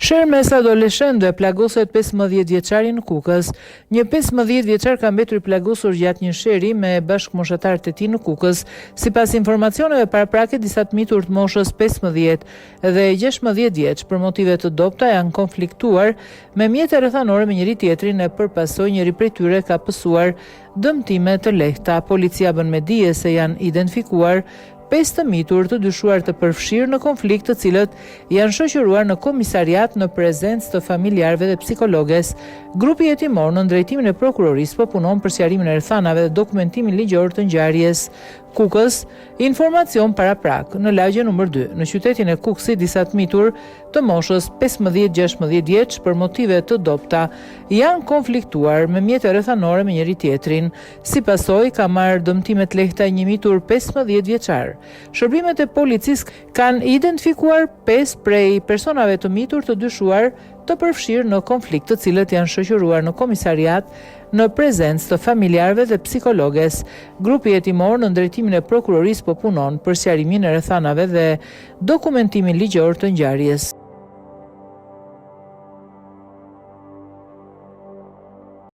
Shermes adoleshente e plagoset 15-vjeçarin në Kukës. Një 15-vjeçar ka mbetur i plagosur gjatë një sheri me bashkëmoshatarët e tij në Kukës. Sipas informacioneve paraprake, disa të mitur të moshës 15 dhe 16 vjeç për motive të dobta janë konfliktuar me mjete rrethanore me njëri tjetrin e përpasoj njëri prej tyre ka pësuar dëmtime të lehta. Policia bën me dije se janë identifikuar 5 të mitur të dyshuar të përfshirë në konflikt, të cilët janë shoqëruar në komisariat në prezencë të familjarëve dhe psikologes. Grupi jetimor në drejtimin e prokurorisë po punon për sqarimin e rrethanave dhe dokumentimin ligjor të ngjarjes. Kukës, informacion paraprak në lagje nr. 2, në qytetin e Kukësit, disa të mitur të moshës 15-16 vjeç për motive të dobta janë konfliktuar me mjete rrethanore me njëri tjetrin. Si pasojë ka marrë dëmtime të lehta një mitur 15 vjeçar. Shërbimet e policisë kanë identifikuar 5 prej personave të mitur të dyshuar të përfshirë në konflikt, të cilët janë shoqëruar në komisariat në prezencë të familjarëve dhe psikologes. Grupi jetimor në drejtimin e prokurorisë po punon për sqarimin e rrethanave dhe dokumentimin ligjor të ngjarjes.